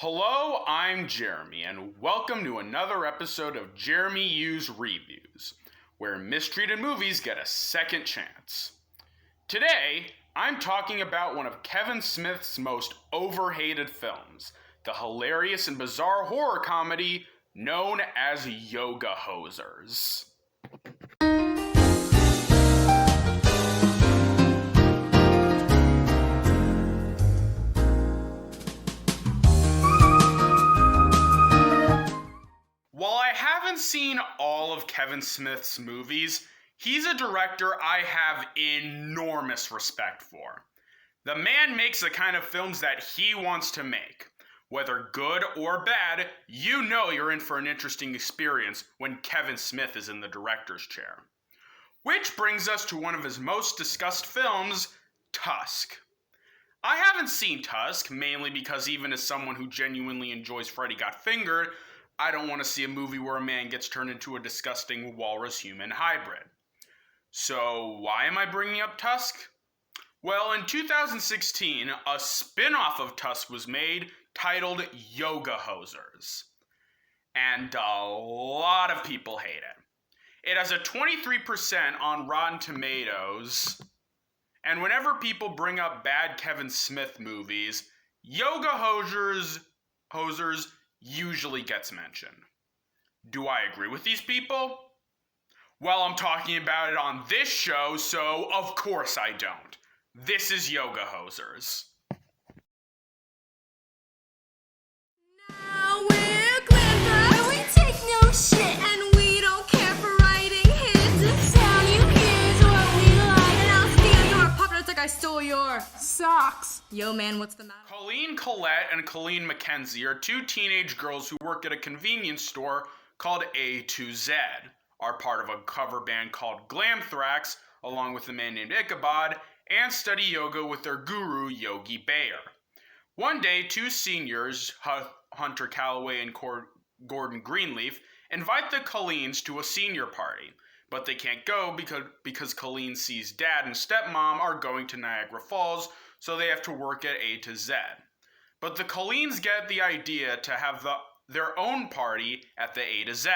Hello, I'm Jeremy, and welcome to another episode of Jeremy U's RevUs, where mistreated movies get a second chance. Today, I'm talking about one of Kevin Smith's most overhated films, the hilarious and bizarre horror comedy known as Yoga Hosers. While I haven't seen all of Kevin Smith's movies, he's a director I have enormous respect for. The man makes the kind of films that he wants to make. Whether good or bad, you know you're in for an interesting experience when Kevin Smith is in the director's chair. Which brings us to one of his most discussed films, Tusk. I haven't seen Tusk, mainly because even as someone who genuinely enjoys Freddy Got Fingered, I don't want to see a movie where a man gets turned into a disgusting walrus-human hybrid. So why am I bringing up Tusk? Well, in 2016, a spin-off of Tusk was made titled Yoga Hosers. And a lot of people hate it. It has a 23% on Rotten Tomatoes. And whenever people bring up bad Kevin Smith movies, Yoga Hosers usually gets mentioned. Do I agree with these people? Well, I'm talking about it on this show, so of course I don't. This is Yoga Hosers. Now we're Glinda, and we take no shit, and we don't care for writing hits. Tell you kids what we like, and I'll steal your pockets like I stole your socks. Yo, man, what's the matter? Colleen Collette and Colleen Mackenzie are two teenage girls who work at a convenience store called A to Z, are part of a cover band called Glamthrax, along with a man named Ichabod, and study yoga with their guru, Yogi Bear. One day, two seniors, Hunter Calloway and Gordon Greenleaf, invite the Colleens to a senior party, but they can't go because Colleen sees dad and stepmom are going to Niagara Falls, so they have to work at A to Z. But the Colleens get the idea to have their own party at the A to Z.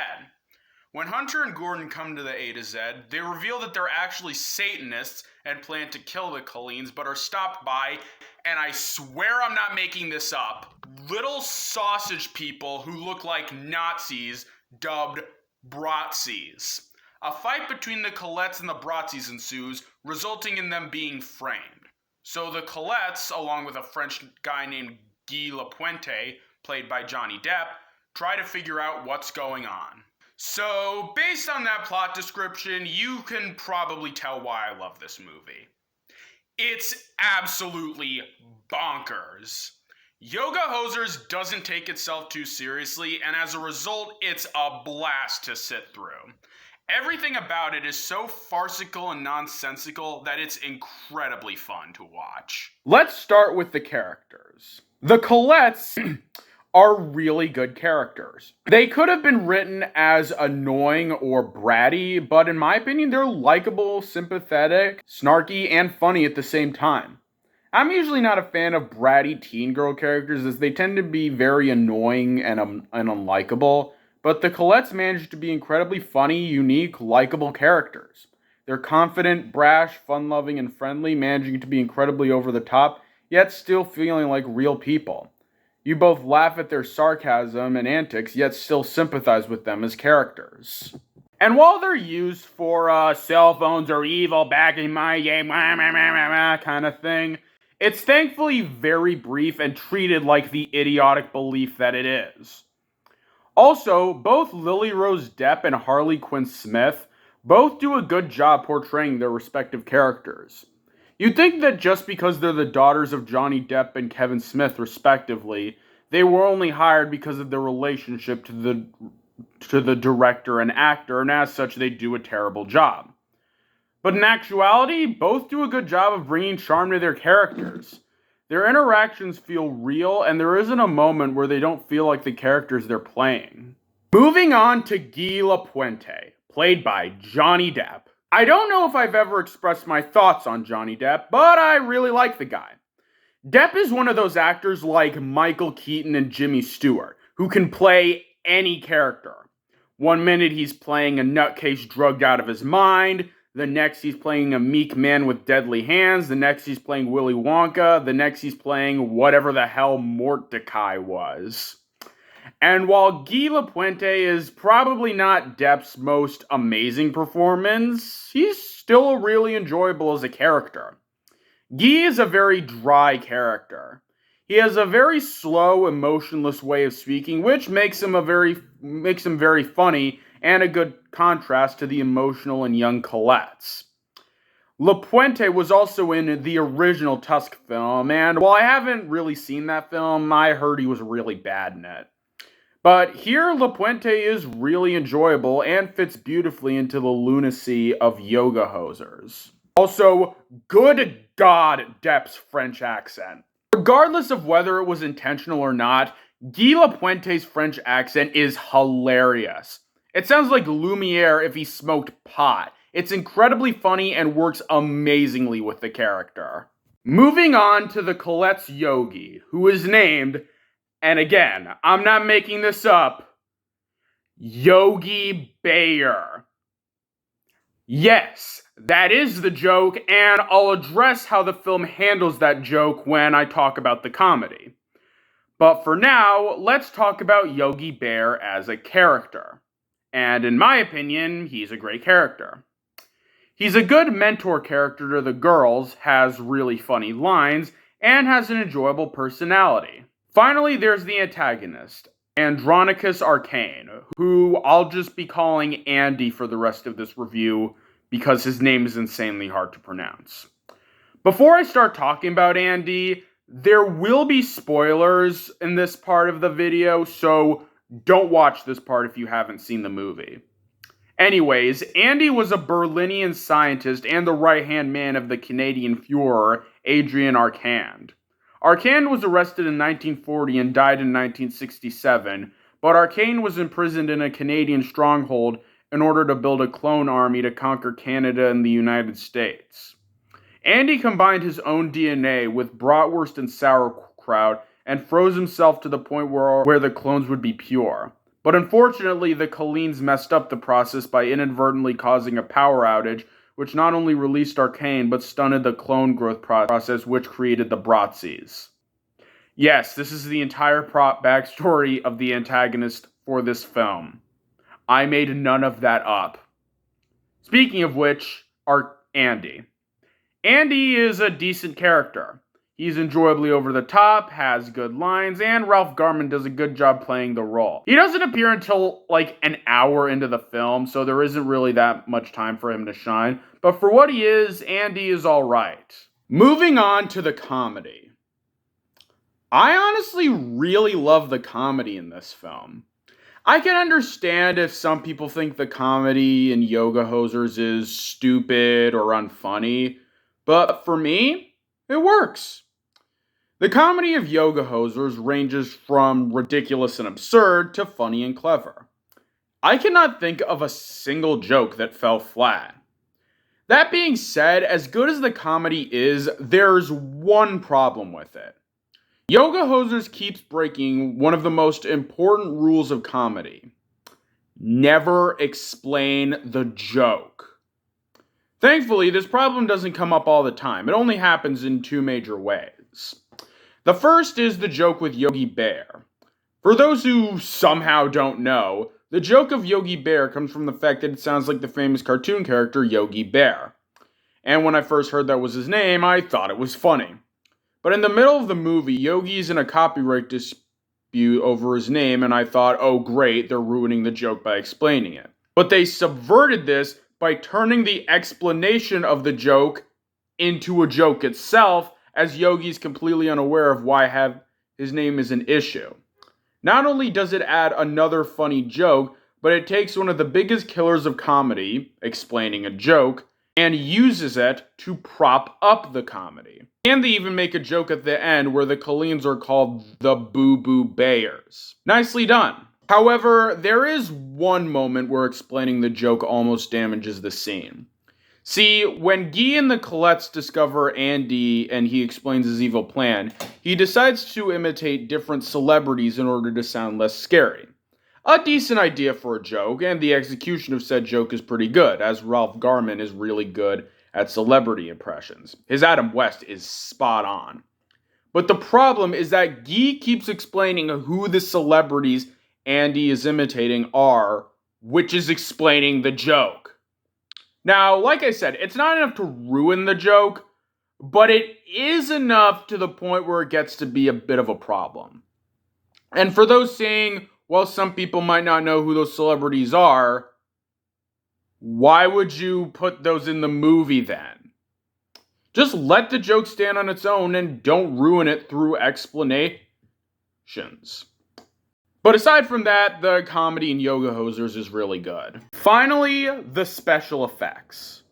When Hunter and Gordon come to the A to Z, they reveal that they're actually Satanists and plan to kill the Colleens, but are stopped by, and I swear I'm not making this up, little sausage people who look like Nazis dubbed Bratzies. A fight between the Colettes and the Bratzies ensues, resulting in them being framed. So the Colettes, along with a French guy named Guy Lapointe, played by Johnny Depp, try to figure out what's going on. So, based on that plot description, you can probably tell why I love this movie. It's absolutely bonkers. Yoga Hosers doesn't take itself too seriously, and as a result, it's a blast to sit through. Everything about it is so farcical and nonsensical that it's incredibly fun to watch. Let's start with the characters. The Colettes are really good characters. They could have been written as annoying or bratty, but in my opinion, they're likable, sympathetic, snarky, and funny at the same time. I'm usually not a fan of bratty teen girl characters as they tend to be very annoying and unlikable, but the Colettes managed to be incredibly funny, unique, likable characters. They're confident, brash, fun-loving, and friendly, managing to be incredibly over the top, yet still feeling like real people. You both laugh at their sarcasm and antics, yet still sympathize with them as characters. And while they're used for cell phones are evil back in my day, kind of thing, it's thankfully very brief and treated like the idiotic belief that it is. Also, both Lily Rose Depp and Harley Quinn Smith both do a good job portraying their respective characters. You'd think that just because they're the daughters of Johnny Depp and Kevin Smith, respectively, they were only hired because of their relationship to the director and actor, and as such, they do a terrible job. But in actuality, both do a good job of bringing charm to their characters. Their interactions feel real, and there isn't a moment where they don't feel like the characters they're playing. Moving on to Guy Lapointe, played by Johnny Depp. I don't know if I've ever expressed my thoughts on Johnny Depp, but I really like the guy. Depp is one of those actors like Michael Keaton and Jimmy Stewart, who can play any character. One minute he's playing a nutcase drugged out of his mind, the next he's playing a meek man with deadly hands, the next he's playing Willy Wonka, the next he's playing whatever the hell Mordecai was. And while Guy Lapointe is probably not Depp's most amazing performance, he's still really enjoyable as a character. Guy is a very dry character. He has a very slow, emotionless way of speaking, which makes him very funny and a good contrast to the emotional and young Colettes. Lapointe was also in the original Tusk film, and while I haven't really seen that film, I heard he was really bad in it. But here, Lapointe is really enjoyable and fits beautifully into the lunacy of yoga hosers. Also, good God, Depp's French accent. Regardless of whether it was intentional or not, Guy Lapointe's French accent is hilarious. It sounds like Lumiere if he smoked pot. It's incredibly funny and works amazingly with the character. Moving on to the Colette's Yogi, who is named, and again, I'm not making this up, Yogi Bear. Yes, that is the joke, and I'll address how the film handles that joke when I talk about the comedy. But for now, let's talk about Yogi Bear as a character. And in my opinion, he's a great character. He's a good mentor character to the girls, has really funny lines, and has an enjoyable personality. Finally, there's the antagonist, Andronicus Arcane, who I'll just be calling Andy for the rest of this review because his name is insanely hard to pronounce. Before I start talking about Andy, there will be spoilers in this part of the video, so don't watch this part if you haven't seen the movie. Anyways, Andy was a Berlinian scientist and the right-hand man of the Canadian Führer, Adrian Arcand. Arcand was arrested in 1940 and died in 1967, but Arcand was imprisoned in a Canadian stronghold in order to build a clone army to conquer Canada and the United States. Andy combined his own DNA with bratwurst and sauerkraut and froze himself to the point where the clones would be pure. But unfortunately, the Collines messed up the process by inadvertently causing a power outage, which not only released Arcane, but stunted the clone growth process, which created the Bratzis. Yes, this is the entire backstory of the antagonist for this film. I made none of that up. Speaking of which, Andy. Andy is a decent character. He's enjoyably over the top, has good lines, and Ralph Garman does a good job playing the role. He doesn't appear until like an hour into the film, so there isn't really that much time for him to shine. But for what he is, Andy is alright. Moving on to the comedy. I honestly really love the comedy in this film. I can understand if some people think the comedy in Yoga Hosers is stupid or unfunny, but for me, it works. The comedy of Yoga Hosers ranges from ridiculous and absurd to funny and clever. I cannot think of a single joke that fell flat. That being said, as good as the comedy is, there's one problem with it. Yoga Hosers keeps breaking one of the most important rules of comedy. Never explain the joke. Thankfully, this problem doesn't come up all the time. It only happens in two major ways. The first is the joke with Yogi Bear. For those who somehow don't know, the joke of Yogi Bear comes from the fact that it sounds like the famous cartoon character Yogi Bear. And when I first heard that was his name, I thought it was funny. But in the middle of the movie, Yogi's in a copyright dispute over his name, and I thought, oh great, they're ruining the joke by explaining it. But they subverted this by turning the explanation of the joke into a joke itself, as Yogi's completely unaware of why his name is an issue. Not only does it add another funny joke, but it takes one of the biggest killers of comedy, explaining a joke, and uses it to prop up the comedy. And they even make a joke at the end where the Collines are called the Boo Boo Bayers. Nicely done. However, there is one moment where explaining the joke almost damages the scene. See, when Guy and the Colettes discover Andy and he explains his evil plan, he decides to imitate different celebrities in order to sound less scary. A decent idea for a joke, and the execution of said joke is pretty good, as Ralph Garman is really good at celebrity impressions. His Adam West is spot on. But the problem is that Guy keeps explaining who the celebrities Andy is imitating are, which is explaining the joke. Now, like I said, it's not enough to ruin the joke, but it is enough to the point where it gets to be a bit of a problem. And for those saying, well, some people might not know who those celebrities are, why would you put those in the movie then? Just let the joke stand on its own and don't ruin it through explanations. But aside from that, the comedy in Yoga Hosers is really good. Finally, the special effects.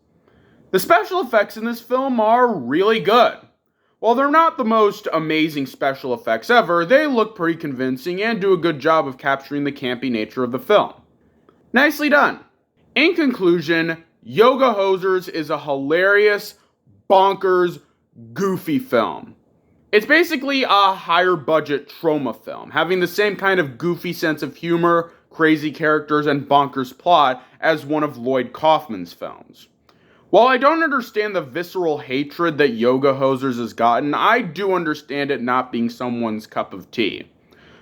The special effects in this film are really good. While they're not the most amazing special effects ever, they look pretty convincing and do a good job of capturing the campy nature of the film. Nicely done. In conclusion, Yoga Hosers is a hilarious, bonkers, goofy film. It's basically a higher budget trauma film, having the same kind of goofy sense of humor, crazy characters, and bonkers plot as one of Lloyd Kaufman's films. While I don't understand the visceral hatred that Yoga Hosers has gotten, I do understand it not being someone's cup of tea.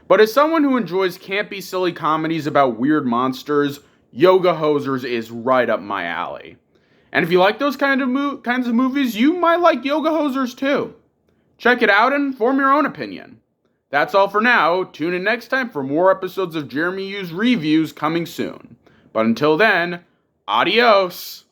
But as someone who enjoys campy, silly comedies about weird monsters, Yoga Hosers is right up my alley. And if you like those kinds of movies, you might like Yoga Hosers too. Check it out and form your own opinion. That's all for now. Tune in next time for more episodes of Jeremy U's RevUs coming soon. But until then, adios!